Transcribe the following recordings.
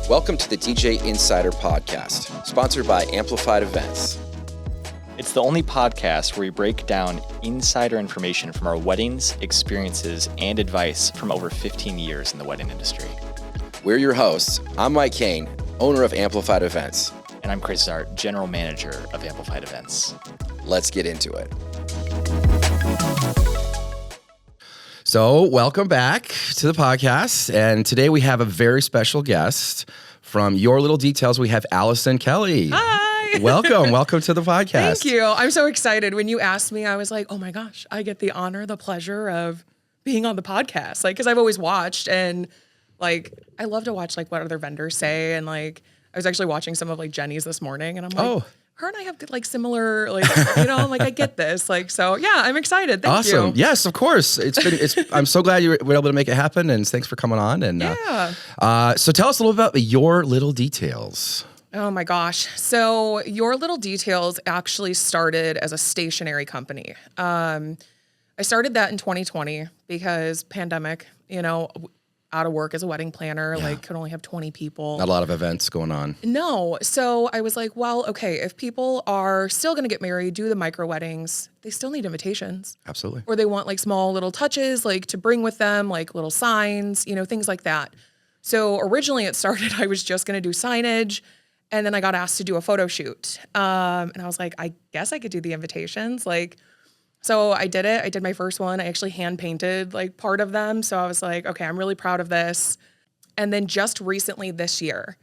Welcome to the DJ Insider Podcast, sponsored by Amplified Events. It's the only podcast where we break down insider information from our weddings, experiences, and advice from over 15 years in the wedding industry. We're your hosts. I'm Mike Kane, owner of Amplified Events. And I'm Chris Zart, general manager of Amplified Events. Let's get into it. So welcome back to the podcast. And today we have a very special guest from Your Little Details. We have Allison Kelley. Hi. Welcome to the podcast. Thank you. I'm so excited. When you asked me, I was like, oh my gosh, I get the honor, the pleasure of being on the podcast. Like, cause I've always watched and like, I love to watch like what other vendors say. And like, I was actually watching some of like Jenny's this morning and I'm like, her and I have like similar, like, you know, like I get this. Like, so yeah, I'm excited. Thank you. Awesome. Yes, of course. I'm so glad you were able to make it happen, and thanks for coming on. And so tell us a little about Your Little Details. Oh my gosh. So Your Little Details actually started as a stationery company. I started that in 2020 because pandemic, you know, out of work as a wedding planner, like could only have 20 people. Not a lot of events going on. No. So I was like, well, okay, if people are still going to get married, do the micro weddings, they still need invitations. Absolutely. Or they want like small little touches, like to bring with them, like little signs, you know, things like that. So originally it started, I was just going to do signage. And then I got asked to do a photo shoot. And I was like, I guess I could do the invitations. Like, so I did it. I did my first one. I actually hand painted like part of them. So I was like, okay, I'm really proud of this. And then just recently this year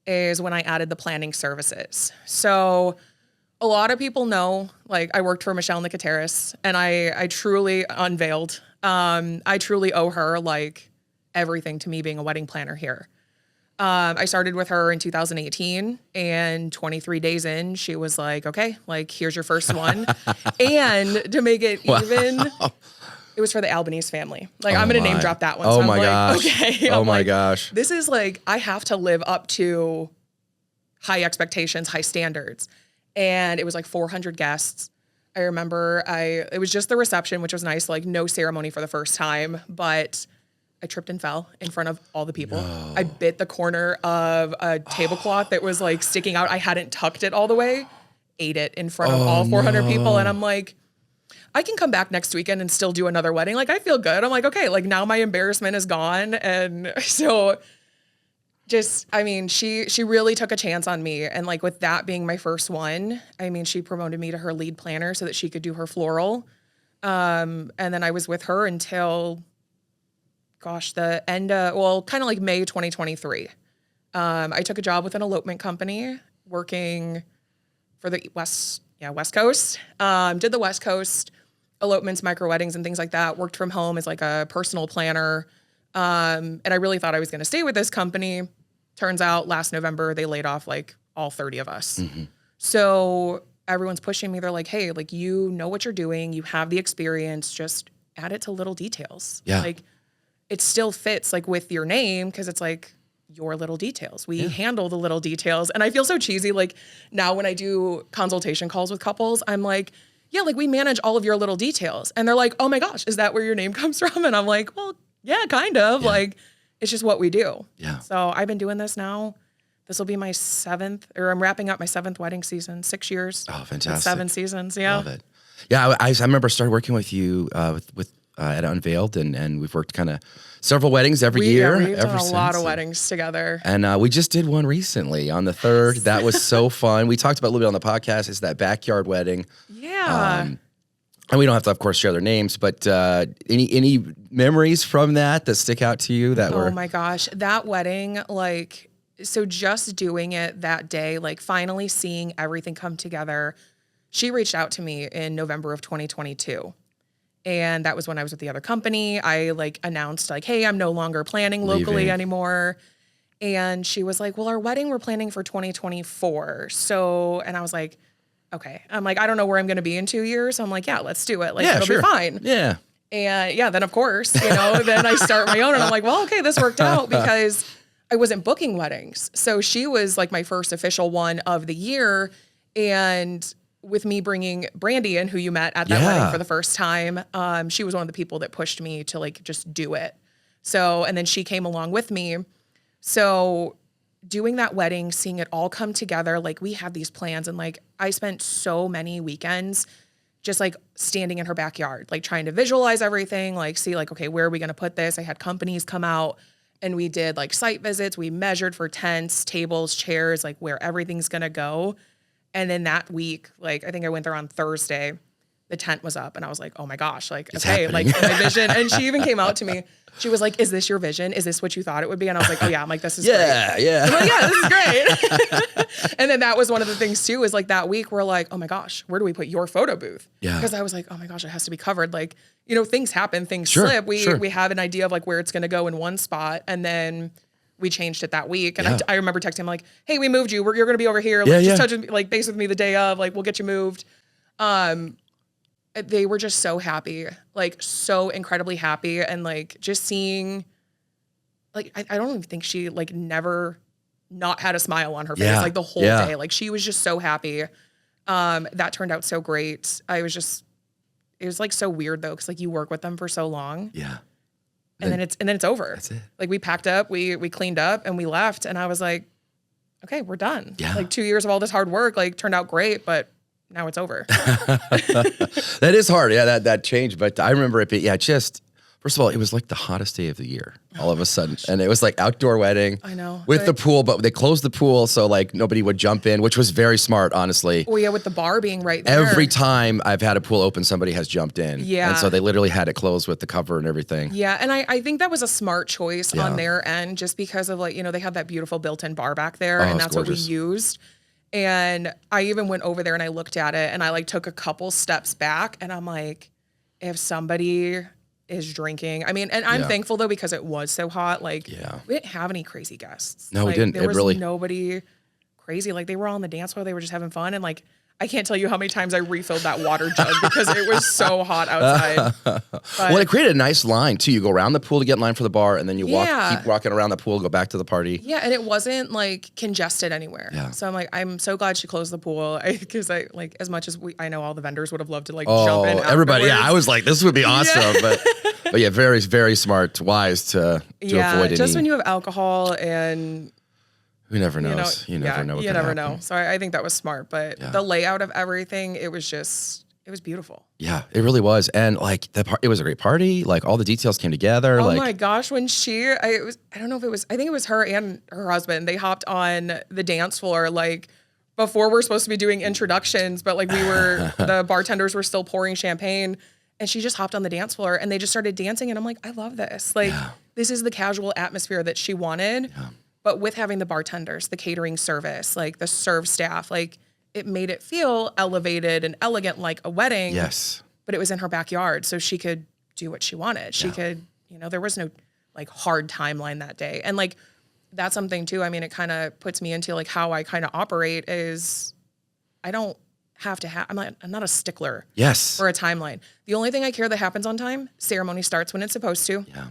is when I added the planning services. So a lot of people know, like I worked for Michelle Nicoteris and I truly unveiled. I truly owe her like everything to me being a wedding planner here. I started with her in 2018 and 23 days in, she was like, okay, like, here's your first one. And to make it even, it was for the Albanese family. Like, I'm going to name drop that one. Oh so my gosh. Okay. Oh my gosh. This is like, I have to live up to high expectations, high standards. And it was like 400 guests. I remember it was just the reception, which was nice, like no ceremony for the first time, but I tripped and fell in front of all the people. No. I bit the corner of a tablecloth that was like sticking out. I hadn't tucked it all the way, ate it in front of all 400 people. And I'm like, I can come back next weekend and still do another wedding. Like, I feel good. I'm like, okay, like now my embarrassment is gone. And so just, I mean, she really took a chance on me. And like with that being my first one, I mean, she promoted me to her lead planner so that she could do her floral. And then I was with her until the end of, kind of like May 2023. I took a job with an elopement company working for the West Coast. Did the West Coast elopements, micro weddings and things like that. Worked from home as like a personal planner. And I really thought I was going to stay with this company. Turns out last November, they laid off like all 30 of us. Mm-hmm. So everyone's pushing me. They're like, hey, like, you know what you're doing. You have the experience. Just add it to little details. Yeah. Like, it still fits like with your name because it's like Your Little Details. We handle the little details. And I feel so cheesy. Like now when I do consultation calls with couples, I'm like, yeah, like we manage all of your little details. And they're like, oh my gosh, is that where your name comes from? And I'm like, well, yeah, kind of. Yeah. Like it's just what we do. Yeah. So I've been doing this now. This will be my I'm wrapping up my 7th wedding season, 6 years. Oh, fantastic. 7 seasons. Yeah. Love it. Yeah. I remember started working with you at Unveiled, and we've worked kind of several weddings every year. We've done a lot of weddings together. And we just did one recently on the 3rd. That was so fun. We talked about a little bit on the podcast. It's that backyard wedding. Yeah. And we don't have to, of course, share their names, but any memories from that stick out to you that were? Oh my gosh, that wedding, like, so just doing it that day, like finally seeing everything come together. She reached out to me in November of 2022. And that was when I was with the other company. I like announced like, hey, I'm no longer planning locally anymore. And she was like, well, our wedding we're planning for 2024. So, and I was like, okay. I'm like, I don't know where I'm going to be in 2 years. So I'm like, yeah, let's do it. Like, it'll be fine. Yeah. And then of course, then I start my own and I'm like, well, okay, this worked out because I wasn't booking weddings. So she was like my first official one of the year. And with me bringing Brandy in, who you met at that wedding for the first time, she was one of the people that pushed me to like just do it. So, and then she came along with me. So doing that wedding, seeing it all come together, like we had these plans and like I spent so many weekends just like standing in her backyard, like trying to visualize everything, like see like, okay, where are we going to put this? I had companies come out and we did like site visits. We measured for tents, tables, chairs, like where everything's going to go. And then that week, like I think I went there on Thursday, the tent was up and I was like, oh my gosh, like, It's okay, happening. like my vision. And she even came out to me. She was like, is this your vision? Is this what you thought it would be? And I was like, oh yeah, I'm like, this is great. Yeah. I'm like, yeah, this is great. And then that was one of the things too, is like that week we're like, oh my gosh, where do we put your photo booth? Yeah. Because I was like, oh my gosh, it has to be covered. Like, you know, things happen, things Sure, slip. We sure. we have an idea of like where it's going to go in one spot. And then we changed it that week. And Yeah. I remember texting him like, hey, we moved you. You're going to be over here. Like, Yeah, just yeah. touch like base with me the day of, like, we'll get you moved. They were just so happy, like so incredibly happy. And like just seeing, like, I don't even think she like never not had a smile on her face, Yeah, like the whole yeah. day. Like she was just so happy. That turned out so great. It was like so weird though. Cause like you work with them for so long Yeah. and then it's over. That's it. Like we packed up, we cleaned up and we left. And I was like, okay, we're done. Yeah. Like 2 years of all this hard work, like turned out great, but now it's over. That is hard. Yeah, that changed. But I remember it being, just, first of all, it was like the hottest day of the year all of a sudden. And it was like outdoor wedding. I know. With the pool, but they closed the pool so like nobody would jump in, which was very smart, honestly. Well, yeah, with the bar being right there. Every time I've had a pool open, somebody has jumped in. Yeah. And so they literally had it closed with the cover and everything. Yeah, and I think that was a smart choice Yeah. on their end, just because of like, you know, they had that beautiful built-in bar back there, and it's that's gorgeous. what we used. And I even went over there and I looked at it and I like took a couple steps back and I'm like, if somebody is drinking, I mean, and I'm Yeah. thankful though because it was so hot. Like, Yeah. we didn't have any crazy guests. No, we Like, didn't. There It was really- nobody crazy. Like they were all on the dance floor. They were just having fun. And like, I can't tell you how many times I refilled that water jug because it was so hot outside. Well, it created a nice line too. You go around the pool to get in line for the bar, and then you Yeah. keep walking around the pool, go back to the party. Yeah, and it wasn't like congested anywhere. Yeah. So I'm like, I'm so glad she closed the pool because I like as much as I know all the vendors would have loved to like jump in. Everybody. Yeah, I afterwards. was like, this would be awesome. But yeah, very, very smart, wise to avoid just any. when you have alcohol and Who never knows? You never know. What you could never happen. know. So I think that was smart. But Yeah. the layout of everything, it was beautiful. Yeah, it really was, and like it was a great party. Like all the details came together. Oh like my gosh, when I don't know if it was, I think it was her and her husband. They hopped on the dance floor like before we're supposed to be doing introductions, but like the bartenders were still pouring champagne and she just hopped on the dance floor and they just started dancing. And I'm like, I love this. Like, this is the casual atmosphere that she wanted, but with having the bartenders, the catering service, like the serve staff, like it made it feel elevated and elegant like a wedding. yes, But it was in her backyard, so she could do what she wanted. She could, there was no like hard timeline that day. And like that's something too. I mean, it kind of puts me into like how I kind of operate is I don't have to have, I'm not a stickler yes, for a timeline. The only thing I care that happens on time, ceremony starts when it's supposed to. yeah.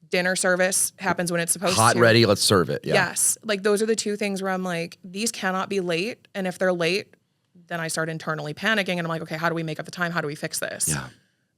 Dinner service happens when it's supposed Hot, to. ready. Let's serve it. Yeah. Yes. Like those are the two things where I'm like, these cannot be late. And if they're late, then I start internally panicking and I'm like, okay, how do we make up the time? How do we fix this? Yeah.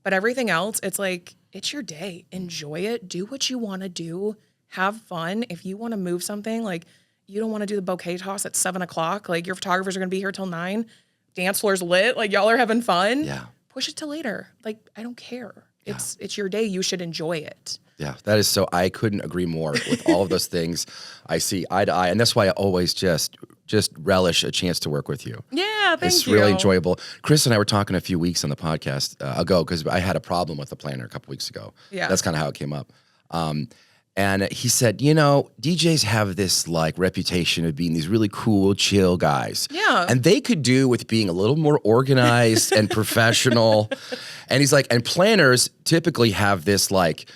But everything else, it's like, it's your day. Enjoy it. Do what you want to do. Have fun. If you want to move something, like you don't want to do the bouquet toss at 7:00, like your photographers are going to be here till 9. Dance floor's lit. Like y'all are having fun. Yeah. Push it to later. Like, I don't care. It's your day. You should enjoy it. Yeah, that is so. I couldn't agree more with all of those things. I see eye to eye, and that's why I always just relish a chance to work with you. Yeah, thank It's you. really enjoyable. Chris and I were talking a few weeks on the podcast ago because I had a problem with the planner a couple weeks ago. Yeah. That's kind of how it came up. And he said, DJs have this like reputation of being these really cool, chill guys. Yeah. And they could do with being a little more organized and professional. And he's like, and planners typically have this like,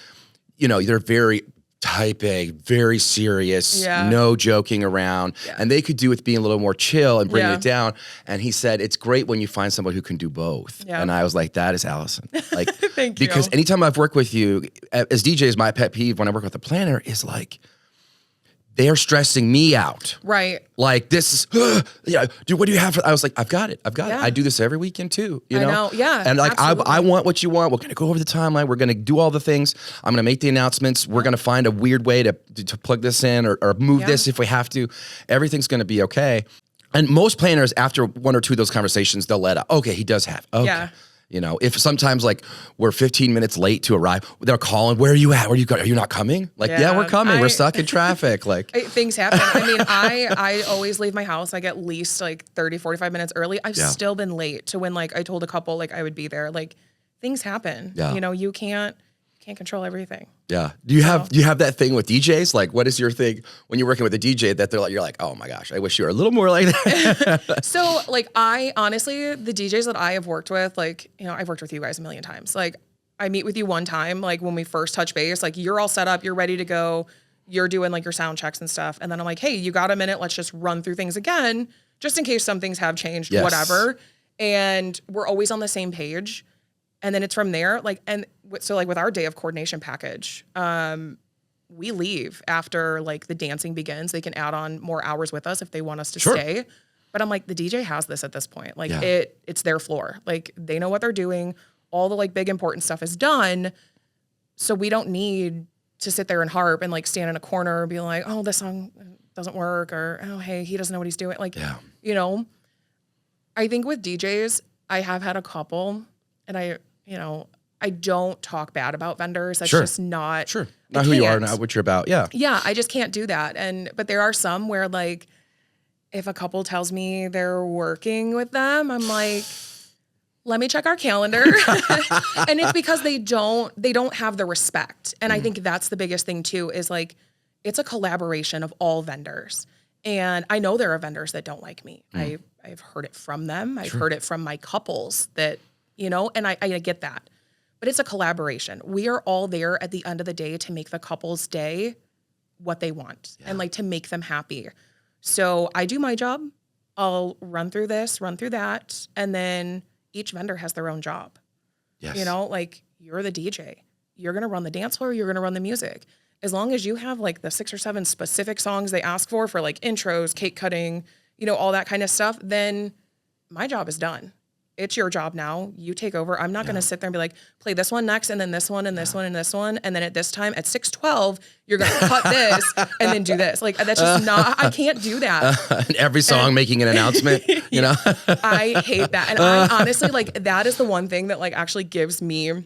they're very type A, very serious, Yeah. no joking around. Yeah. And they could do with being a little more chill and bringing Yeah. it down. And he said, it's great when you find somebody who can do both. Yeah. And I was like, that is Allison. Like, Thank you. because anytime I've worked with you, as DJs, my pet peeve when I work with a planner is like, they're stressing me out. Right. Like this is, dude, what do you have? I was like, I've got it. Yeah. I do this every weekend too. You I know? know. Yeah, And like, absolutely. I want what you want. We're going to go over the timeline. We're going to do all the things. I'm going to make the announcements. We're going to find a weird way to plug this in or move this if we have to. Everything's going to be okay. And most planners, after one or two of those conversations, they'll let out, okay, he does have. Okay. Yeah. You know, if sometimes like we're 15 minutes late to arrive, they're calling, where are you at? Where are you going? Are you not coming? Like, yeah, we're coming. We're stuck in traffic. Like things happen. I mean, I always leave my house like at least like 30, 45 minutes early. I've still been late to when like I told a couple like I would be there. Like things happen. Yeah. You know, you can't control everything. Yeah. Do you have that thing with DJs? Like, what is your thing when you're working with a DJ that they're like, you're like, oh my gosh, I wish you were a little more like that. So like I honestly, the DJs that I have worked with, like, you know, I've worked with you guys a million times. Like I meet with you one time, like when we first touch base, like you're all set up, you're ready to go, you're doing like your sound checks and stuff. And then I'm like, hey, you got a minute? Let's just run through things again, just in case some things have changed, whatever. And we're always on the same page. And then it's from there, like, and so like with our day of coordination package, we leave after like the dancing begins. They can add on more hours with us if they want us to stay. But I'm like, the DJ has this at this point. Like it's their floor. Like they know what they're doing. All the like big important stuff is done. So we don't need to sit there and harp and like stand in a corner and be like, oh, this song doesn't work, or oh, hey, he doesn't know what he's doing. Like, you know, I think with DJs, I have had a couple, and I don't talk bad about vendors. That's just not not who you are, not what you're about. Yeah, I just can't do that. But there are some where like if a couple tells me they're working with them, I'm like, let me check our calendar. And it's because they don't have the respect. And I think that's the biggest thing too, is like it's a collaboration of all vendors. And I know there are vendors that don't like me. I've heard it from them. I've heard it from my couples that, you know, and I get that. But it's a collaboration. We are all there at the end of the day to make the couple's day what they want and like to make them happy. So I do my job. I'll run through this, run through that. And then each vendor has their own job. Yes. You know, like you're the DJ. You're going to run the dance floor. You're going to run the music. As long as you have like the 6 or 7 specific songs they ask for like intros, cake cutting, you know, all that kind of stuff, then my job is done. It's your job now. You take over. I'm not going to sit there and be like, play this one next, and then this one, and this one, and this one. And then at this time, at 6:12, you're going to cut this and then do this. Like, that's just not, I can't do that. And every song making an announcement, you know? I hate that. And I honestly, like, that is the one thing that, like, actually gives me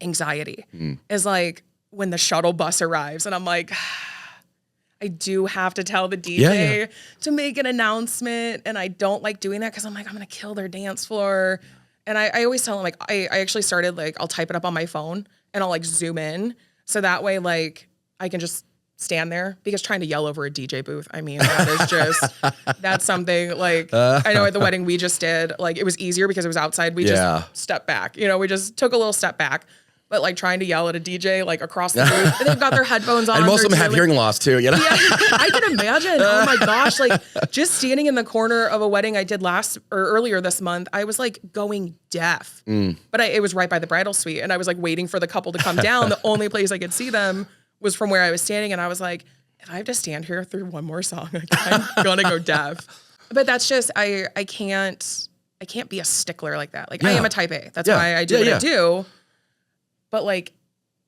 anxiety is, like, when the shuttle bus arrives and I'm like, I do have to tell the DJ to make an announcement, and I don't like doing that because I'm like, I'm gonna kill their dance floor. And I always tell them, like, I actually started, like, I'll type it up on my phone and I'll like zoom in so that way like I can just stand there, because trying to yell over a DJ booth, I mean, that is just that's something like I know at the wedding we just did, like it was easier because it was outside. We just stepped back, you know, we just took a little step back. But like trying to yell at a DJ like across the booth, and they've got their headphones on. And most of them have hearing loss too, you know? Yeah, I can imagine. Oh my gosh. Like just standing in the corner of a wedding I did earlier this month, I was like going deaf. But it was right by the bridal suite, and I was like waiting for the couple to come down. The only place I could see them was from where I was standing. And I was like, if I have to stand here through one more song, like, I'm gonna go deaf. But that's just, I can't be a stickler like that. Like I am a type A. That's why I do what I do. But like,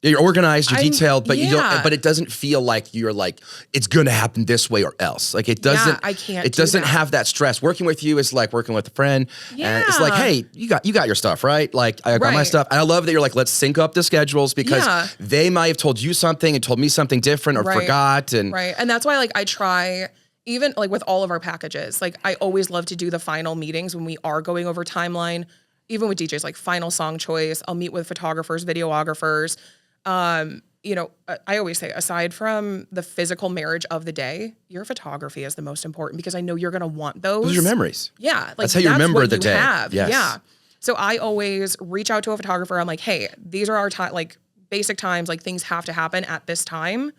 you're organized, you're detailed, but you don't. But it doesn't feel like you're like it's gonna happen this way or else. Like it doesn't. I can't. It doesn't have that stress. Working with you is like working with a friend, and it's like, hey, you got your stuff right. Like I got my stuff, and I love that you're like, let's sync up the schedules, because they might have told you something and told me something different or forgot, and and that's why like I try. Even like with all of our packages, like I always love to do the final meetings when we are going over timeline. Even with DJs, like final song choice, I'll meet with photographers, videographers. You know, I always say, aside from the physical marriage of the day, your photography is the most important, because I know you're going to want those. Those are your memories. Yeah. Like that's how you remember the day. Yes. Yeah. So I always reach out to a photographer. I'm like, hey, these are our like basic times, like things have to happen at this time.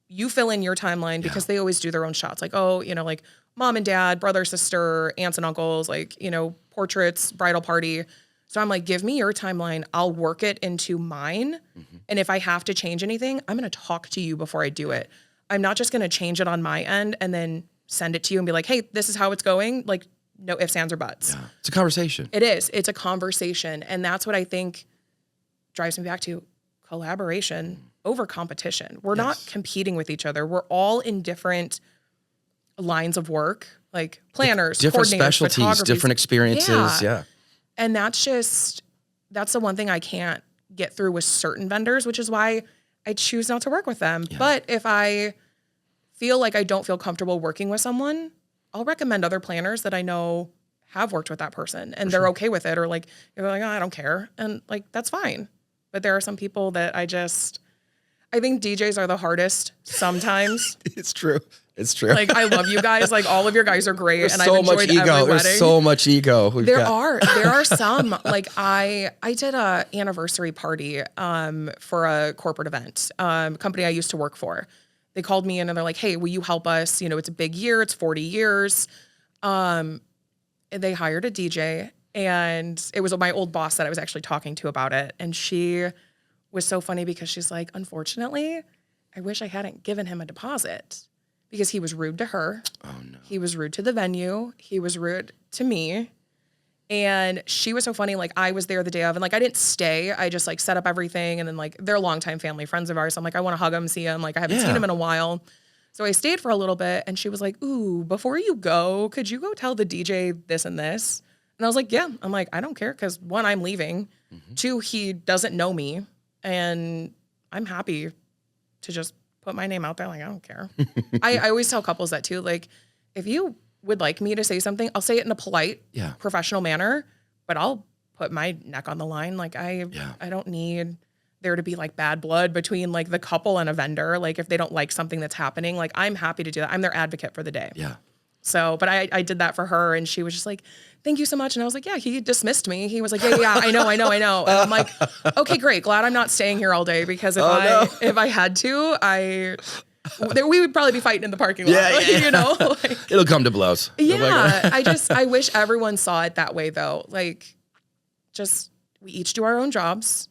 You fill in your timeline, because they always do their own shots. Like, oh, you know, like mom and dad, brother, sister, aunts and uncles, like, you know, portraits, bridal party. So I'm like, give me your timeline. I'll work it into mine. And if I have to change anything, I'm going to talk to you before I do it. I'm not just going to change it on my end and then send it to you and be like, hey, this is how it's going. Like, no ifs, ands, or buts. Yeah. It's a conversation. It is. It's a conversation. And that's what I think drives me back to collaboration over competition. We're not competing with each other. We're all in different lines of work, like planners, different coordinators, specialties, different experiences. Yeah. And that's the one thing I can't get through with certain vendors, which is why I choose not to work with them. Yeah. But if I feel like I don't feel comfortable working with someone, I'll recommend other planners that I know have worked with that person and they're okay with it. Or like, you're like, oh, I don't care. And like, that's fine. But there are some people that I think DJs are the hardest sometimes. It's true. It's true. Like, I love you guys. Like, all of your guys are great. There's and so I've enjoyed much ego. every wedding. There's so much ego. There are some. Like, I did a anniversary party for a corporate event, company I used to work for. They called me in and they're like, hey, will you help us? You know, it's a big year. It's 40 years. They hired a DJ, and it was my old boss that I was actually talking to about it. And she was so funny because she's like, unfortunately, I wish I hadn't given him a deposit because he was rude to her. Oh, no. He was rude to the venue. He was rude to me. And she was so funny. Like, I was there the day of, and like, I didn't stay. I just like set up everything. And then like, they're longtime family friends of ours. So I'm like, I want to hug him, see him. Like, I haven't seen him in a while. So I stayed for a little bit, and she was like, ooh, before you go, could you go tell the DJ this and this? And I was like, yeah. I'm like, I don't care. Cause one, I'm leaving. Mm-hmm. Two, he doesn't know me. And I'm happy to just put my name out there. Like, I don't care. I always tell couples that too. Like, if you would like me to say something, I'll say it in a polite, professional manner, but I'll put my neck on the line. Like, I don't need there to be like bad blood between like the couple and a vendor. Like, if they don't like something that's happening, like, I'm happy to do that. I'm their advocate for the day. Yeah. So, but I did that for her, and she was just like, thank you so much. And I was like, yeah, he dismissed me. He was like, yeah, I know. And I'm like, okay, great. Glad I'm not staying here all day, because if I had to, we would probably be fighting in the parking lot. Yeah. You know, like, it'll come to blows. Yeah. I wish everyone saw it that way though. Like, just, we each do our own jobs.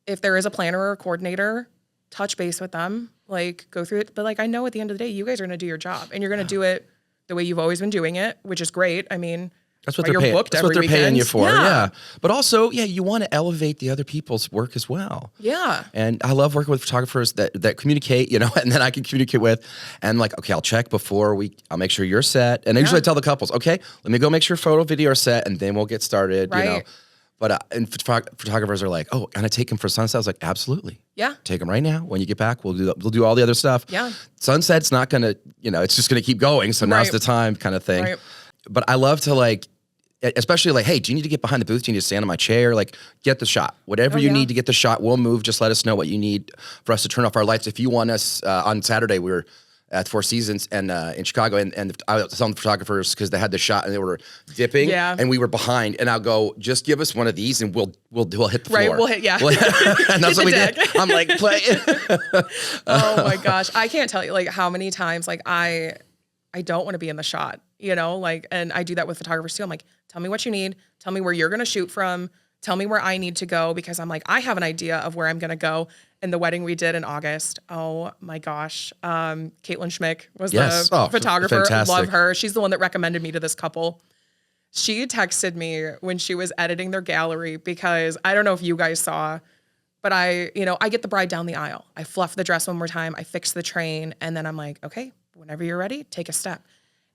If there is a planner or a coordinator, touch base with them, like, go through it. But like, I know at the end of the day, you guys are going to do your job, and you're going to do it the way you've always been doing it, which is great. I mean, that's what they're paying. That's what they're paying you for. Yeah. But also, you want to elevate the other people's work as well. Yeah. And I love working with photographers that communicate, you know, and then I can communicate with, and like, okay, I'll check before I'll make sure you're set. And I usually tell the couples, okay, let me go make sure photo, video are set, and then we'll get started, you know. But and photographers are like, oh, can I take them for sunset? I was like, absolutely. Yeah. Take them right now. When you get back, we'll do all the other stuff. Yeah. Sunset's not going to, you know, it's just going to keep going. So now's the time, kind of thing. Right. But I love to, like, especially like, hey, do you need to get behind the booth? Do you need to stand on my chair? Like, get the shot. Whatever you need to get the shot, we'll move. Just let us know what you need for us to turn off our lights. If you want us, on Saturday, we were at Four Seasons and in Chicago, and I was telling the photographers, because they had the shot and they were dipping, and we were behind, and I'll go, just give us one of these and we'll hit the floor. Right, we'll hit, and that's what we did. I'm like, play. Oh my gosh, I can't tell you like how many times like I don't want to be in the shot, you know, like, and I do that with photographers too. I'm like, tell me what you need, tell me where you're gonna shoot from, tell me where I need to go, because I'm like, I have an idea of where I'm gonna go. And the wedding we did in August, oh my gosh, Caitlin Schmick was the photographer. Fantastic. Love her. She's the one that recommended me to this couple. She texted me when she was editing their gallery, because I don't know if you guys saw, but I get the bride down the aisle. I fluff the dress one more time. I fix the train. And then I'm like, okay, whenever you're ready, take a step.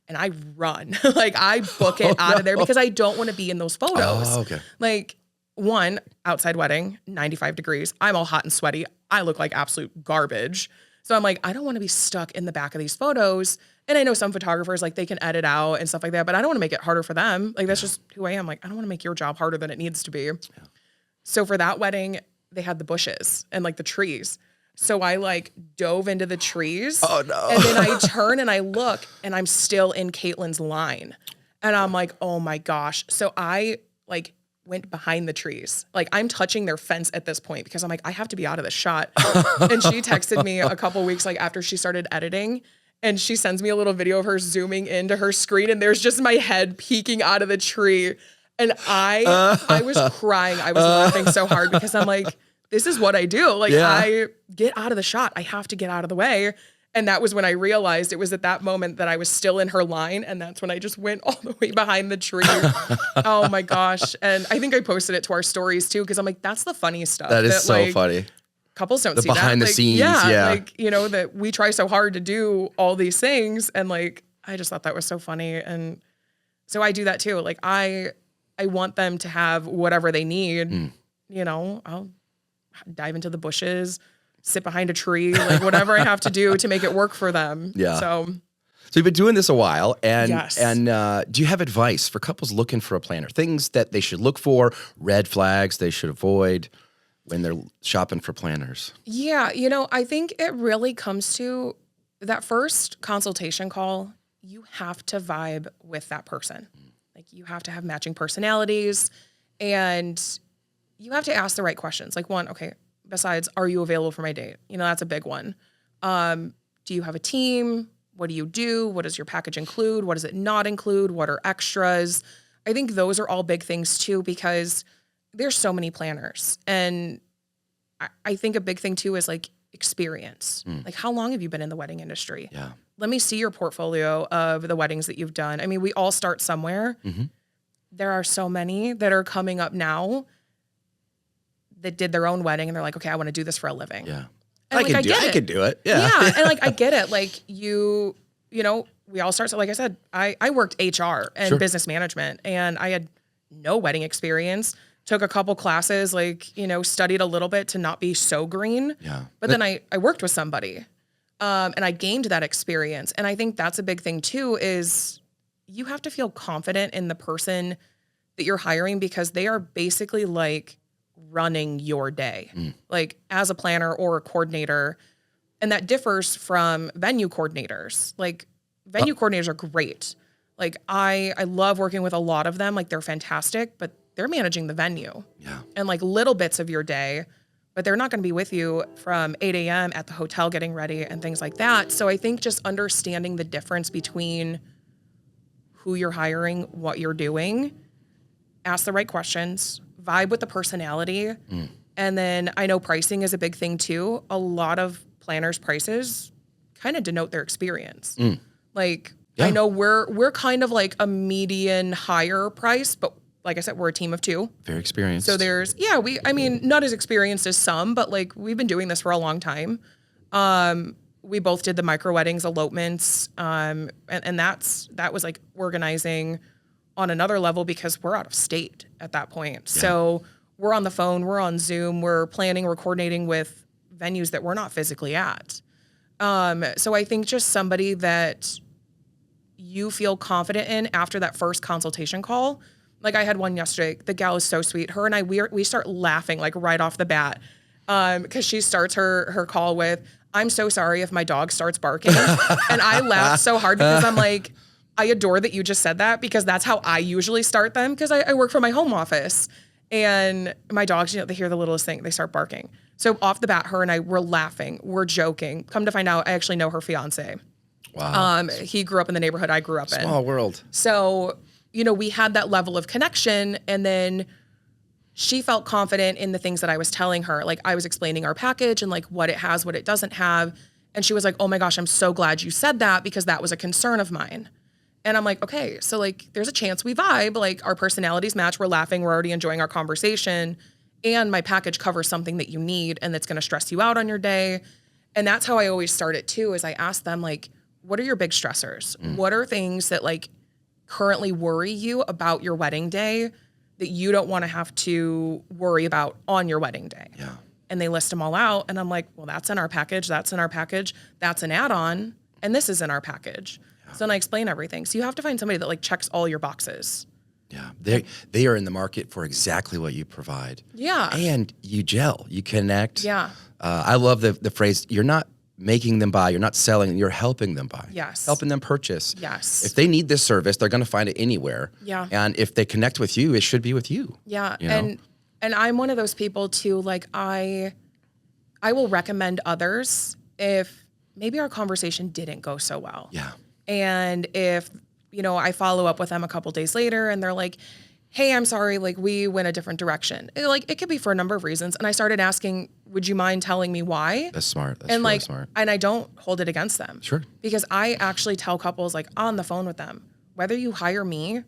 And I run. Like, I book it out of there, because I don't want to be in those photos. Oh, okay. Like, one, outside wedding, 95 degrees. I'm all hot and sweaty. I look like absolute garbage. So I'm like, I don't want to be stuck in the back of these photos. And I know some photographers, like, they can edit out and stuff like that, but I don't want to make it harder for them. Like, that's just who I am. Like, I don't want to make your job harder than it needs to be. Yeah. So for that wedding, they had the bushes and like the trees. So I like dove into the trees. Oh no. And then I turn and I look, and I'm still in Caitlin's line. And I'm like, oh my gosh. So I like went behind the trees. Like, I'm touching their fence at this point, because I'm like, I have to be out of this shot. And she texted me a couple weeks like after she started editing, and she sends me a little video of her zooming into her screen, and there's just my head peeking out of the tree. And I was crying. I was laughing so hard, because I'm like, this is what I do. Like, I get out of the shot. I have to get out of the way. And that was when I realized it was at that moment that I was still in her line. And that's when I just went all the way behind the tree. Oh my gosh. And I think I posted it to our stories too, because I'm like, that's the funny stuff. That is so like, funny. Couples don't The see that. behind the Like, scenes, yeah. yeah. Like, you know, that we try so hard to do all these things. And like, I just thought that was so funny. And so I do that too. Like I want them to have whatever they need. You know, I'll dive into the bushes, sit behind a tree, like whatever I have to do to make it work for them. Yeah. So you've been doing this a while, and Yes. do you have advice for couples looking for a planner? Things that they should look for, red flags they should avoid when they're shopping for planners? yeah, you know, I think it really comes to that first consultation call. You have to vibe with that person. Like you have to have matching personalities, and you have to ask the right questions. Like one, okay, besides, are you available for my date? You know, that's a big one. Do you have a team? What do you do? What does your package include? What does it not include? What are extras? I think those are all big things too, because there's so many planners. And I think a big thing too is like experience. Like how long have you been in the wedding industry? Yeah. Let me see your portfolio of the weddings that you've done. I mean, we all start somewhere. There are so many that are coming up now that did their own wedding and they're like, okay, I want to do this for a living. Yeah. And like, I can do it. Yeah. Yeah. And like, I get it. Like you know, we all start. So like I said, I worked HR and business management, and I had no wedding experience, took a couple classes, like, you know, studied a little bit to not be so green. Yeah. But then I worked with somebody, and I gained that experience. And I think that's a big thing too, is you have to feel confident in the person that you're hiring, because they are basically like running your day, like as a planner or a coordinator. And that differs from venue coordinators. Like venue coordinators are great. Like I love working with a lot of them. Like they're fantastic, but they're managing the venue and like little bits of your day, but they're not going to be with you from 8 a.m. at the hotel getting ready and things like that. So I think just understanding the difference between who you're hiring, what you're doing, ask the right questions, vibe with the personality. And then I know pricing is a big thing too. A lot of planners' prices kind of denote their experience. Like I know we're kind of like a median higher price, but like I said, we're a team of two. Very experienced. So there's, I mean, not as experienced as some, but like we've been doing this for a long time. We both did the micro weddings, elopements. And that was like organizing on another level, because we're out of state at that point. Yeah. So we're on the phone, we're on Zoom, we're planning, we're coordinating with venues that we're not physically at. So I think just somebody that you feel confident in after that first consultation call. Like I had one yesterday. The gal is so sweet. Her and I, we start laughing like right off the bat, because she starts her call with, "I'm so sorry if my dog starts barking," and I laughed so hard because I'm like, I adore that you just said that, because that's how I usually start them, because I work from my home office, and my dogs, you know, they hear the littlest thing, they start barking. So off the bat, her and I were laughing, we're joking. Come to find out, I actually know her fiance. Wow. He grew up in the neighborhood I grew up in. Small world. So, you know, we had that level of connection, and then she felt confident in the things that I was telling her. Like I was explaining our package and like what it has, what it doesn't have. And she was like, "Oh my gosh, I'm so glad you said that, because that was a concern of mine." And I'm like, okay, so like there's a chance we vibe, like our personalities match, we're laughing, we're already enjoying our conversation, and my package covers something that you need and that's gonna stress you out on your day. And that's how I always start it too, is I ask them like, what are your big stressors? What are things that like currently worry you about your wedding day that you don't wanna have to worry about on your wedding day? Yeah. And they list them all out, and I'm like, well, that's in our package, that's in our package, that's an add-on, and this is in our package. So then I explain everything. So you have to find somebody that like checks all your boxes. Yeah. They are in the market for exactly what you provide. Yeah. And you gel, you connect. Yeah. I love the phrase, you're not making them buy, you're not selling, you're helping them buy. Yes. Helping them purchase. Yes. If they need this service, they're going to find it anywhere. Yeah. And if they connect with you, it should be with you. Yeah. You know? And I'm one of those people too, like I will recommend others if maybe our conversation didn't go so well. Yeah. And if, you know, I follow up with them a couple days later and they're like, hey, I'm sorry, like we went a different direction. It could be for a number of reasons. And I started asking, would you mind telling me why? That's smart. That's And really like, smart. and I don't hold it against them. Sure. Because I actually tell couples like on the phone with them, whether you hire me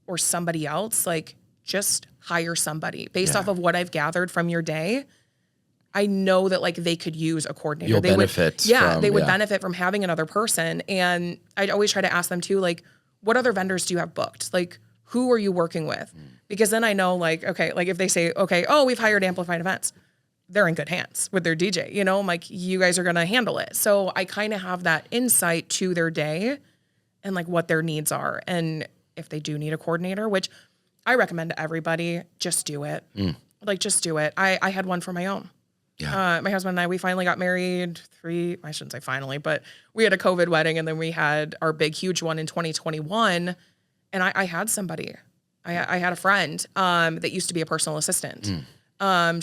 or somebody else, like just hire somebody based off of what I've gathered from your day. I know that like they could use a coordinator. You'll they benefit would, from, they would benefit from having another person. And I'd always try to ask them too, like, what other vendors do you have booked? Like, who are you working with? Because then I know like, okay, like if they say, okay, oh, we've hired Amplified Events, they're in good hands with their DJ, you know, I'm like, you guys are going to handle it. So I kind of have that insight to their day and like what their needs are. And if they do need a coordinator, which I recommend to everybody, just do it. Like, just do it. I had one for my own. Yeah. My husband and I, we finally got married I shouldn't say finally, but we had a COVID wedding and then we had our big, huge one in 2021. And I had somebody, I had a friend that used to be a personal assistant.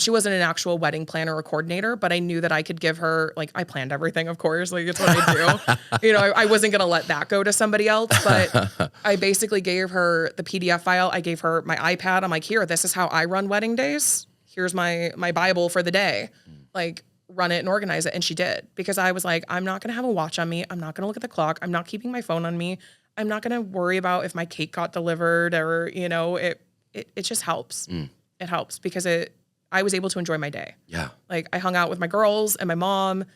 She wasn't an actual wedding planner or coordinator, but I knew that I could give her, like, I planned everything, of course, like it's what I do. You know, I wasn't going to let that go to somebody else, but I basically gave her the PDF file. I gave her my iPad. I'm like, here, this is how I run wedding days. Here's my Bible for the day. Like, run it and organize it. And she did, because I was like, I'm not going to have a watch on me. I'm not going to look at the clock. I'm not keeping my phone on me. I'm not going to worry about if my cake got delivered or, you know, it just helps. It helps because I was able to enjoy my day. Yeah. Like, I hung out with my girls and my mom.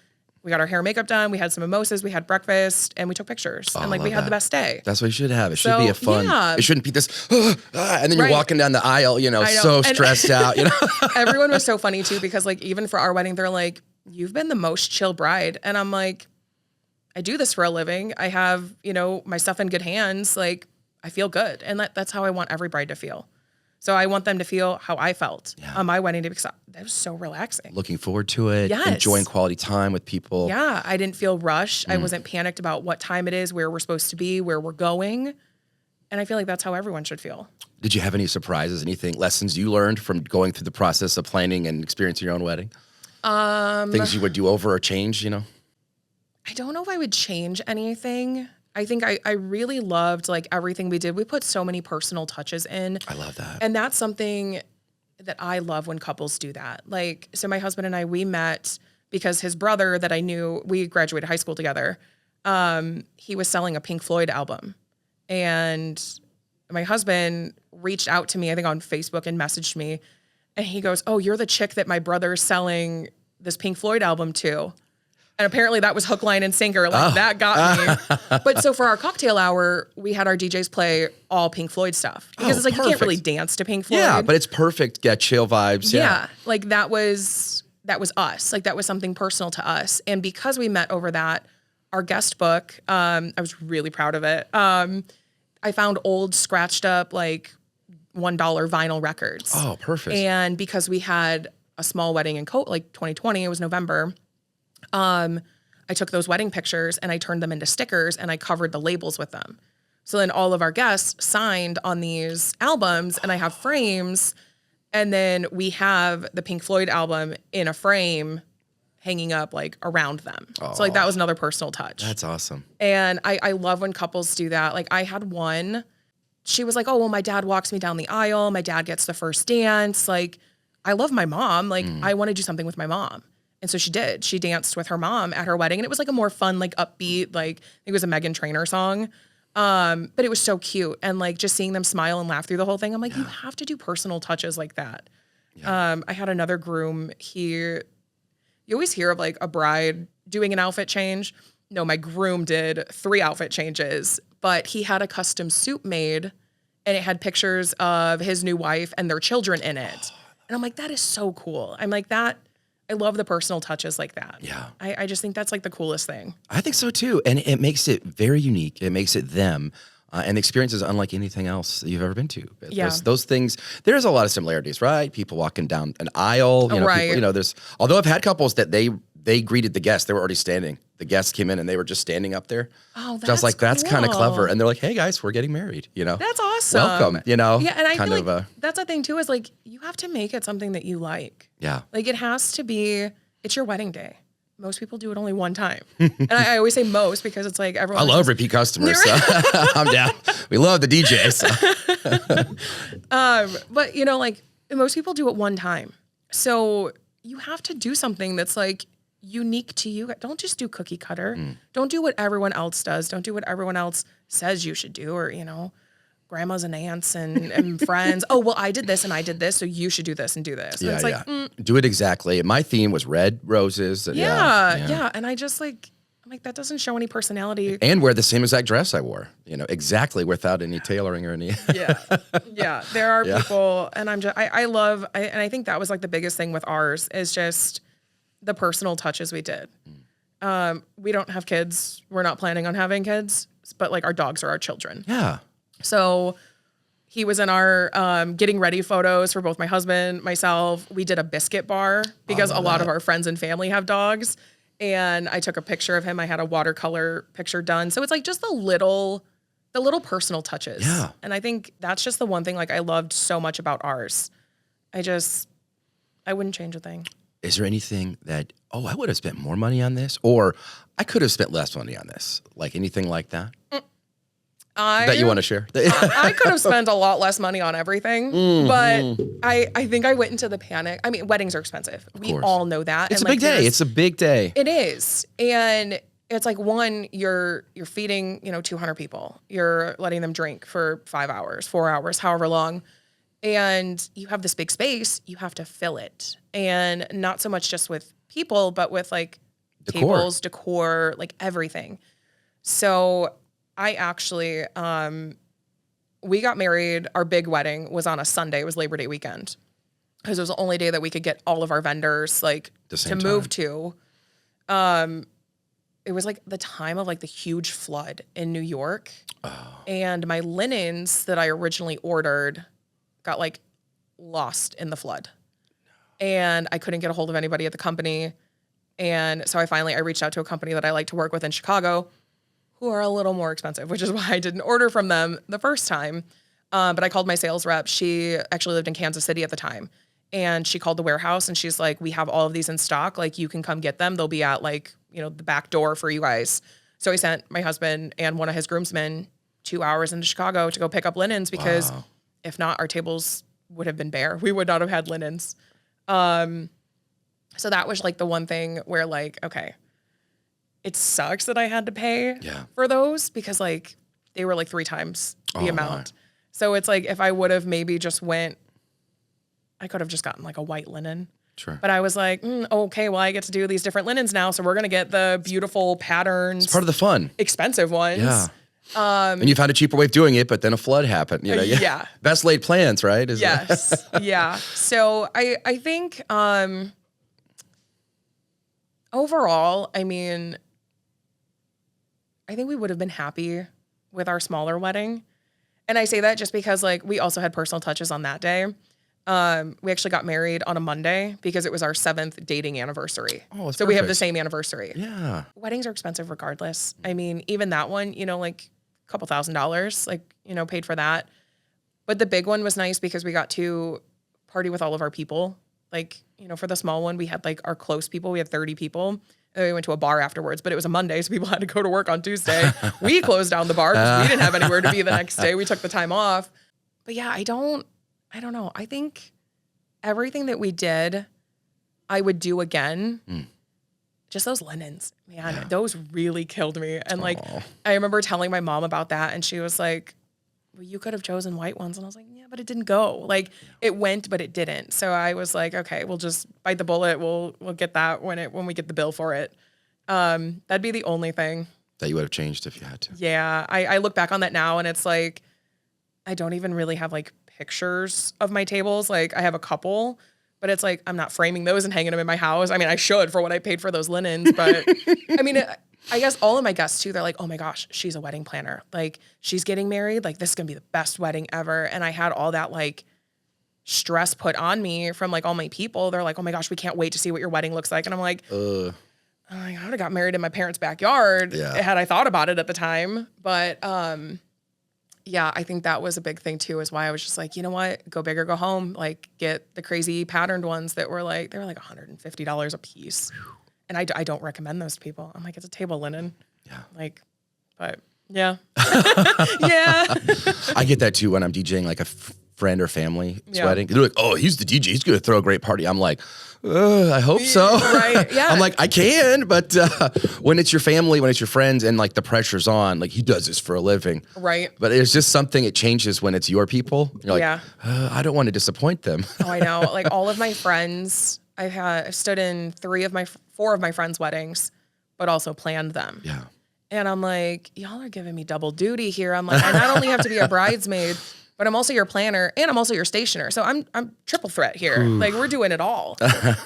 We got our hair and makeup done. We had some mimosas. We had breakfast and we took pictures. And like, we had the best day. That's what you should have. It should be a fun. Yeah. It shouldn't be this, and then you're walking down the aisle, you know, so stressed out, you know. Everyone was so funny too, because like, even for our wedding, they're like, you've been the most chill bride. And I'm like, I do this for a living. I have, you know, my stuff in good hands. Like, I feel good. And that's how I want every bride to feel. So I want them to feel how I felt on my wedding day, because that was so relaxing. Looking forward to it. Yes. Enjoying quality time with people. Yeah. I didn't feel rushed. I wasn't panicked about what time it is, where we're supposed to be, where we're going. And I feel like that's how everyone should feel. Did you have any surprises, anything, lessons you learned from going through the process of planning and experiencing your own wedding? Things you would do over or change, you know? I don't know if I would change anything. I think I really loved like everything we did. We put so many personal touches in. I love that. And that's something that I love when couples do that. Like, so my husband and I, we met because his brother that I knew, we graduated high school together. He was selling a Pink Floyd album. And my husband reached out to me, I think on Facebook, and messaged me. And he goes, oh, you're the chick that my brother's selling this Pink Floyd album to. And apparently that was hook, line, and sinker. Like, that got me. But so for our cocktail hour, we had our DJs play all Pink Floyd stuff. Because it's like, you can't really dance to Pink Floyd. Yeah, but it's perfect. Get chill vibes. Yeah. Like, that was us. Like, that was something personal to us. And because we met over that, our guest book, I was really proud of it. I found old, scratched up, like, $1 vinyl records. Oh, perfect. And because we had a small wedding in 2020, it was November, I took those wedding pictures and I turned them into stickers and I covered the labels with them. So then all of our guests signed on these albums, and I have frames, and then we have the Pink Floyd album in a frame hanging up like around them. So like, that was another personal touch. That's awesome. And I love when couples do that. Like, I had one, she was like, oh, well, my dad walks me down the aisle. My dad gets the first dance. Like, I love my mom. Like, I want to do something with my mom. And so she did. She danced with her mom at her wedding. And it was like a more fun, like upbeat, like, I think it was a Meghan Trainor song. But it was so cute. And like, just seeing them smile and laugh through the whole thing, I'm like, you have to do personal touches like that. I had another groom. You always hear of like a bride doing an outfit change. No, my groom did 3 outfit changes, but he had a custom suit made and it had pictures of his new wife and their children in it. And I'm like, that is so cool. I'm like, I love the personal touches like that. Yeah. I just think that's like the coolest thing. I think so too. And it makes it very unique. It makes it them. And the experience is unlike anything else that you've ever been to. Yeah. Those things, there's a lot of similarities, right? People walking down an aisle, you know, Right. people, you know, although I've had couples that they greeted the guests, they were already standing. The guests came in and they were just standing up there. Oh, So I was like, that's kind of cool. clever. And they're like, hey guys, we're getting married, you know? That's awesome. Welcome, you know? Yeah, and I kind feel of like that's the thing too, is like, you have to make it something that you like. yeah. Like, it has to be, it's your wedding day. most people do it only one time. And I always say most because it's like everyone. I love repeat customers. So I'm down. We love the DJs. So. But you know, like most people do it one time. So you have to do something that's like unique to you. Don't just do cookie cutter. Don't do what everyone else does. Don't do what everyone else says you should do, or, you know, grandmas and aunts and friends. Oh, well, I did this and I did this, so you should do this and do this. And it's like, do it exactly. My theme was red roses. Yeah. And I just like, I'm like, that doesn't show any personality. And wear the same exact dress I wore, you know, exactly without any tailoring or any. Yeah. There are people, and I love, and I think that was like the biggest thing with ours is just the personal touches we did. We don't have kids. We're not planning on having kids, but like our dogs are our children. Yeah. So he was in our getting ready photos for both my husband, myself. We did a biscuit bar because a lot of our friends and family have dogs. And I took a picture of him. I had a watercolor picture done. So it's like just the little personal touches. Yeah. And I think that's just the one thing like I loved so much about ours. I wouldn't change a thing. Is there anything that, I would have spent more money on this, or I could have spent less money on this? Like anything like that? That you want to share? I could have spent a lot less money on everything, but I think I went into the panic. I mean, weddings are expensive. We all know that. It's a big day. It's a big day. It is. And it's like, one, you're feeding, 200 people. You're letting them drink for 5 hours, 4 hours, however long. And you have this big space, you have to fill it. And not so much just with people, but with like tables, decor, like everything. So I actually, we got married. Our big wedding was on a Sunday. It was Labor Day weekend because it was the only day that we could get all of our vendors like to move to. It was like the time of like the huge flood in New York. And my linens that I originally ordered got like lost in the flood. And I couldn't get a hold of anybody at the company. And so I reached out to a company that I like to work with in Chicago, who are a little more expensive, which is why I didn't order from them the first time. But I called my sales rep. She actually lived in Kansas City at the time. And she called the warehouse and she's like, we have all of these in stock. Like, you can come get them. They'll be at like, the back door for you guys. So I sent my husband and one of his groomsmen 2 hours into Chicago to go pick up linens because if not, our tables would have been bare. We would not have had linens. So that was like the one thing where like, okay, it sucks that I had to pay for those because like they were like 3 times the amount. So it's like if I would have maybe just I could have just gotten like a white linen. Sure. But I was like, okay, well, I get to do these different linens now. So we're going to get the beautiful patterns. It's part of the fun. Expensive ones. Yeah. And you found a cheaper way of doing it, but then a flood happened. Best laid plans, right? Yes. Yeah. So I think overall, I mean, I think we would have been happy with our smaller wedding. And I say that just because like we also had personal touches on that day. We actually got married on a Monday because it was our 7th dating anniversary. Oh, so we have the same anniversary. Yeah. Weddings are expensive regardless. I mean, even that one, like a couple $1,000s, like, paid for that. But the big one was nice because we got to party with all of our people. Like, for the small one, we had like our close people. We had 30 people. And we went to a bar afterwards, but it was a Monday, so people had to go to work on Tuesday. We closed down the bar because we didn't have anywhere to be the next day. We took the time off. But yeah, I don't know. I think everything that we did, I would do again. Just those linens, man, those really killed me. And like, I remember telling my mom about that and she was like, well, you could have chosen white ones. And I was like, yeah, but it didn't go. Like it went, but it didn't. So I was like, okay, we'll just bite the bullet. We'll get that when we get the bill for it. That'd be the only thing that you would have changed if you had to. Yeah. I look back on that now and it's like, I don't even really have like pictures of my tables. Like I have a couple, but it's like, I'm not framing those and hanging them in my house. I mean, I should for what I paid for those linens, but I mean, I guess all of my guests too, they're like, oh my gosh, she's a wedding planner. Like she's getting married. Like this is going to be the best wedding ever. And I had all that like stress put on me from like all my people. They're like, oh my gosh, we can't wait to see what your wedding looks like. And I'm like, I would have got married in my parents' backyard had I thought about it at the time. But yeah, I think that was a big thing too, is why I was just like, you know what, go big or go home. Like get the crazy patterned ones that were like, they were like $150 a piece. And I don't recommend those to people. I'm like, it's a table linen. Yeah. Like, but yeah. Yeah. I get that too when I'm DJing like a friend or family's Yeah. wedding. They're like, oh, he's the DJ. He's going to throw a great party. I'm like, I hope so. Right. Yeah. I'm like, I can. But when it's your family, when it's your friends and like the pressure's on, like he does this for a living. Right. But it's just something, it changes when it's your people. You're like, Yeah. I don't want to disappoint them. Oh, I know. Like all of my friends, I've stood in 4 of my friends' weddings, but also planned them. Yeah. And I'm like, y'all are giving me double duty here. I'm like, I not only have to be a bridesmaid, but I'm also your planner and I'm also your stationer. So I'm triple threat here. Like we're doing it all.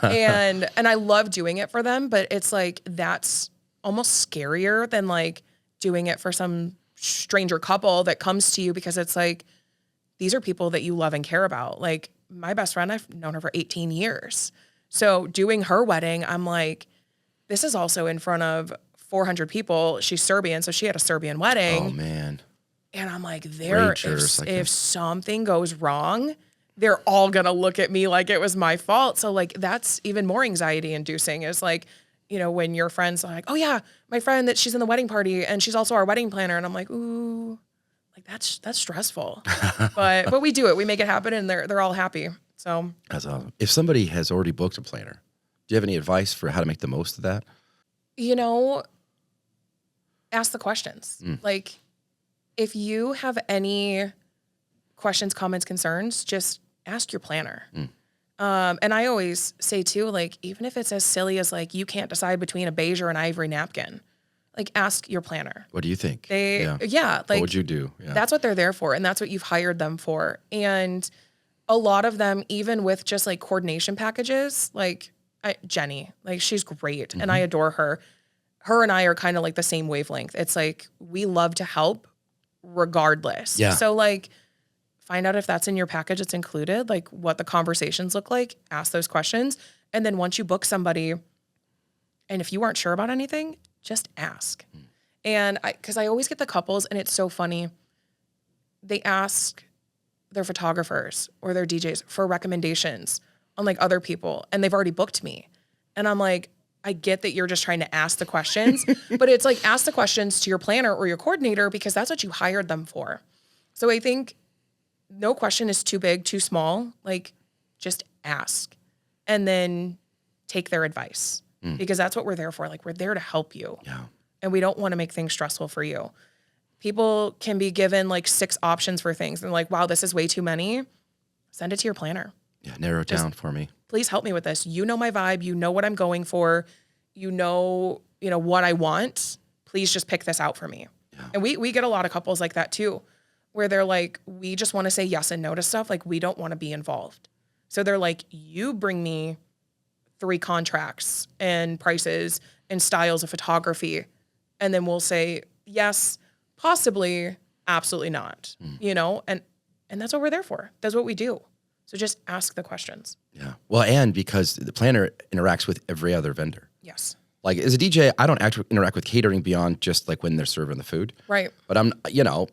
and I love doing it for them, but it's like that's almost scarier than like doing it for some stranger couple that comes to you, because it's like these are people that you love and care about. Like my best friend, I've known her for 18 years. So doing her wedding, I'm like, this is also in front of 400 people. She's Serbian, so she had a Serbian wedding. Oh, man. And I'm like, if something goes wrong, they're all going to look at me like it was my fault. So like, that's even more anxiety inducing is like, you know, when your friends are like, oh yeah, my friend that she's in the wedding party and she's also our wedding planner. And I'm like, ooh, like that's stressful, but we do it. We make it happen and they're all happy. So That's awesome. If somebody has already booked a planner, do you have any advice for how to make the most of that? you know, ask the questions. Like, if you have any questions, comments, concerns, just ask your planner. And I always say too, like, even if it's as silly as like, you can't decide between a beige or an ivory napkin, like ask your planner. What do you think? Like what would you do? Yeah. that's what they're there for. And that's what you've hired them for. And a lot of them, even with just like coordination packages, like Jenny, like she's great and I adore her. Her and I are kind of like the same wavelength. It's like, we love to help regardless. Yeah. So like, find out if that's in your package, it's included, like what the conversations look like, ask those questions. And then once you book somebody, and if you aren't sure about anything, just ask. And because I always get the couples, and it's so funny, they ask their photographers or their DJs for recommendations on like other people, and they've already booked me. And I'm like, I get that you're just trying to ask the questions, but it's like, ask the questions to your planner or your coordinator, because that's what you hired them for. So I think no question is too big, too small. Like, just ask and then take their advice, because that's what we're there for. Like, we're there to help you. Yeah. And we don't want to make things stressful for you. People can be given like 6 options for things and like, wow, this is way too many. Send it to your planner. Yeah. Narrow it down for me. Please help me with this. You know my vibe. You know what I'm going for. You know what I want. Please just pick this out for me. Yeah. And we get a lot of couples like that too, where they're like, we just want to say yes and no to stuff. Like, we don't want to be involved. So they're like, you bring me 3 contracts and prices and styles of photography. And then we'll say, yes, possibly, absolutely not, and that's what we're there for. That's what we do. So just ask the questions. Yeah. Well, and because the planner interacts with every other vendor. Yes. Like, as a DJ, I don't interact with catering beyond just like when they're serving the food. Right. But I'm,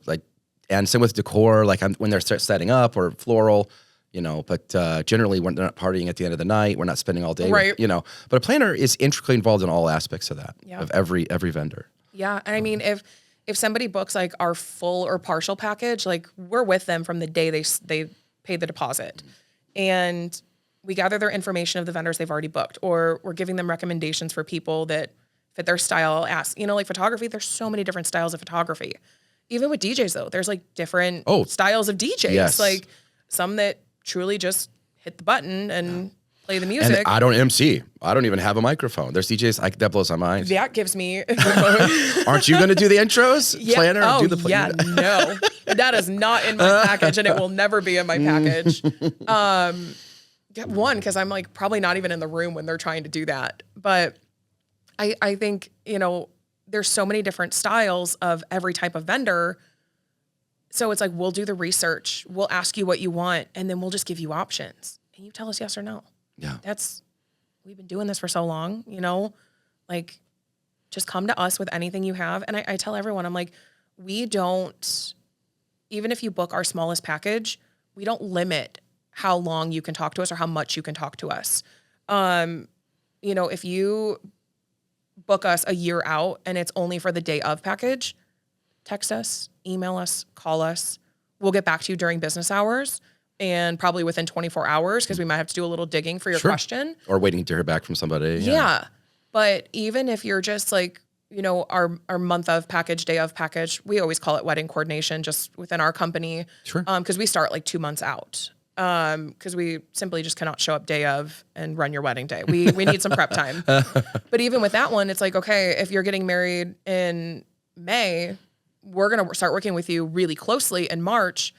like, and same with decor, like when they're setting up or floral, but generally when they're not partying at the end of the night, we're not spending all day, Right. But a planner is intricately involved in all aspects of that, Yeah. of every vendor. Yeah. And I mean, if somebody books like our full or partial package, like we're with them from the day they pay the deposit. And we gather their information of the vendors they've already booked, or we're giving them recommendations for people that fit their style. Ask, like photography, there's so many different styles of photography. Even with DJs though, there's like different styles of DJs. Yes. Like some that truly just hit the button and play the music. And I don't MC. I don't even have a microphone. There's DJs, that blows my mind. That gives me Aren't you going to do the intros? Yeah. Planner? Oh, Do the yeah, no. That is not in my package, and it will never be in my package. One, because I'm like probably not even in the room when they're trying to do that. But I think, there's so many different styles of every type of vendor. So it's like, we'll do the research. We'll ask you what you want, and then we'll just give you options. And you tell us yes or no. Yeah. We've been doing this for so long, like, just come to us with anything you have. And I tell everyone, I'm like, we don't, even if you book our smallest package, we don't limit how long you can talk to us or how much you can talk to us. If you book us a year out and it's only for the day of package, text us, email us, call us. We'll get back to you during business hours and probably within 24 hours because we might have to do a little digging for your question. Or waiting to hear back from somebody. Yeah. But even if you're just like, you know, our month of package, day of package, we always call it wedding coordination just within our company. Sure. Because we start like 2 months out. Because we simply just cannot show up day of and run your wedding day. We need some prep time. But even with that one, it's like, okay, if you're getting married in May, we're going to start working with you really closely in March.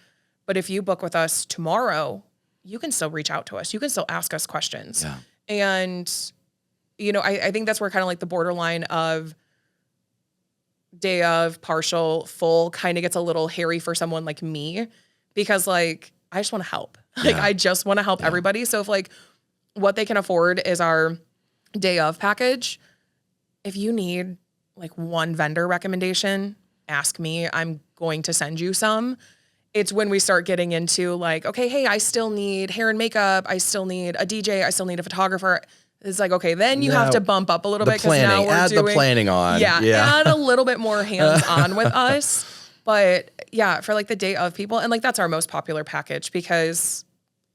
But if you book with us tomorrow, you can still reach out to us. You can still ask us questions. Yeah. And, you know, I think that's where kind of like the borderline of day of, partial, full kind of gets a little hairy for someone like me because like, I just want to help. Like, I just want to help everybody. So if like what they can afford is our day of package, if you need like one vendor recommendation, ask me. I'm going to send you some. It's when we start getting into like, okay, hey, I still need hair and makeup. I still need a DJ. I still need a photographer. It's like, okay, then you have to bump up a little bit because now we're doing the planning on. Yeah, add a little bit more hands on with us. But yeah, for like the day of people, and like that's our most popular package because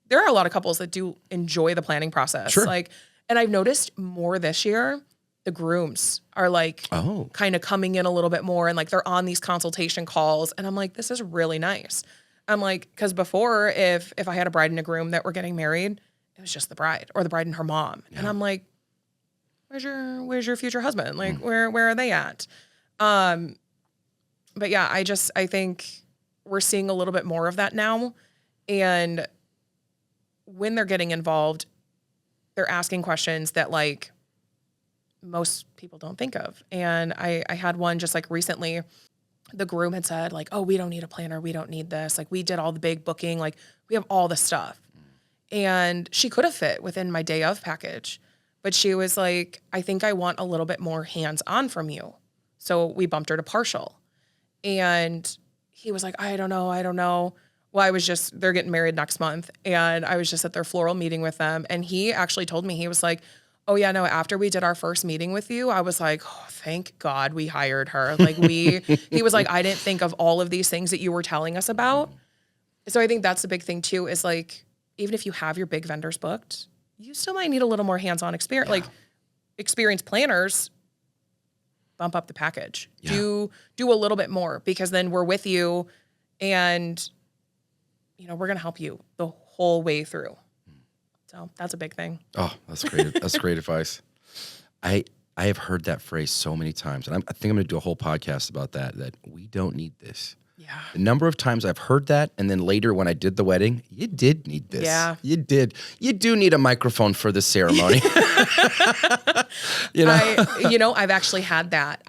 there are a lot of couples that do enjoy the planning process. Sure. Like, and I've noticed more this year, the grooms are like kind of coming in a little bit more and like they're on these consultation calls. And I'm like, this is really nice. I'm like, because before if I had a bride and a groom that were getting married, it was just the bride or the bride and her mom. Yeah. And I'm like, where's your future husband? Like, where are they at? But yeah, I think we're seeing a little bit more of that now. And when they're getting involved, they're asking questions that like most people don't think of. And I had one just like recently, the groom had said like, oh, we don't need a planner. We don't need this. Like we did all the big booking. Like we have all the stuff. And she could have fit within my day of package, but she was like, I think I want a little bit more hands-on from you. So we bumped her to partial. And he was like, I don't know. Well, they're getting married next month. And I was just at their floral meeting with them. And he actually told me, he was like, oh yeah, no, after we did our first meeting with you, I was like, oh, thank God we hired her. Like he was like, I didn't think of all of these things that you were telling us about. So I think that's the big thing too, is like, even if you have your big vendors booked, you still might need a little more hands-on experience. Yeah. Like experienced planners, bump up the package. Yeah. Do a little bit more because then we're with you and, you know, we're going to help you the whole way through. So that's a big thing. Oh, that's great. That's great advice. I have heard that phrase so many times, and I think I'm going to do a whole podcast about that we don't need this. Yeah. The number of times I've heard that, and then later when I did the wedding, you did need this. Yeah. You did. You do need a microphone for the ceremony. I've actually had that.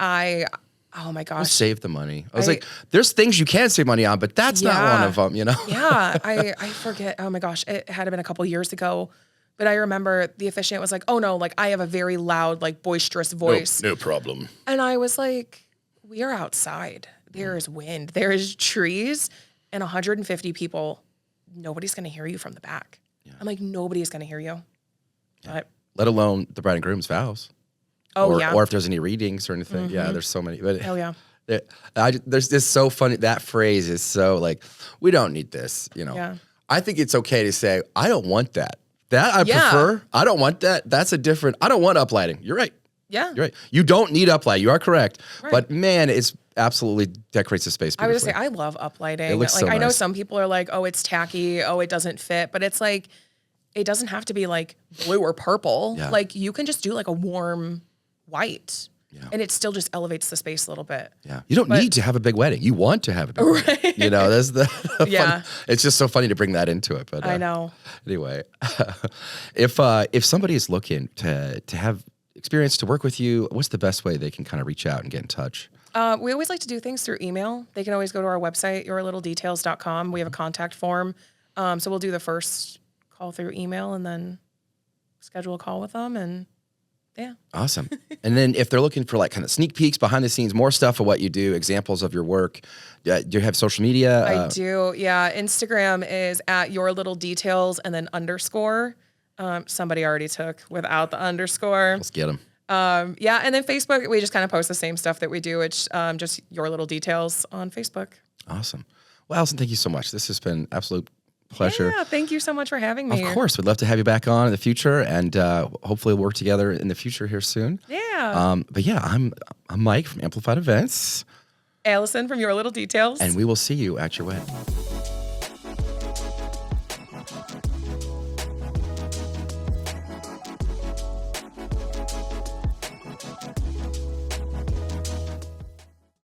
Oh my gosh. Save the money. I was like, there's things you can save money on, but that's not one of them, you know? Yeah. I forget. Oh my gosh. It had been a couple years ago, but I remember the officiant was like, oh no, like I have a very loud, like boisterous voice. No problem. And I was like, we are outside. There is wind. There is trees and 150 people. Nobody's going to hear you from the back. Yeah. I'm like, nobody's going to hear you. Yeah. Let alone the bride and groom's vows. Oh, or if there's any readings or anything. Mm-hmm. Yeah, there's so many. But oh, yeah. There's this so funny. That phrase is so like, we don't need this, you know. Yeah. I think it's okay to say, I don't want that. That I prefer. I don't want that. That's a different, I don't want uplighting. You're right. Yeah. You're right. You don't need uplight. You are correct. Right. But man, it's absolutely decorates the space beautifully. I would just say, I love uplighting. It looks like so I know nice. some people are like, oh, it's tacky. Oh, it doesn't fit. But it's like, it doesn't have to be like blue or purple. Yeah. Like you can just do like a warm white. Yeah. And it still just elevates the space a little bit. Yeah. You don't need to have a big wedding. You want to have a big wedding. You know, that's the fun. It's just so funny to bring that into it. But I know. Anyway, if somebody is looking to have experience to work with you, what's the best way they can kind of reach out and get in touch? We always like to do things through email. They can always go to our website, yourlittledetails.com. We have a contact form. So we'll do the first call through email and then schedule a call with them and yeah. Awesome. And then if they're looking for like kind of sneak peeks, behind the scenes, more stuff of what you do, examples of your work, do you have social media? I do. Yeah. Instagram is at yourlittledetails and then _. Somebody already took without the underscore. Let's get them. Yeah, and then Facebook, we just kind of post the same stuff that we do. It's just your little details on Facebook. Awesome. Well, Allison, thank you so much. This has been absolute pleasure. Yeah, thank you so much for having me. Of course, we'd love to have you back on in the future, and hopefully we'll work together in the future here soon. Yeah. But yeah, I'm Mike from Amplified Events, Allison from Your Little Details. and we will see you at your wedding.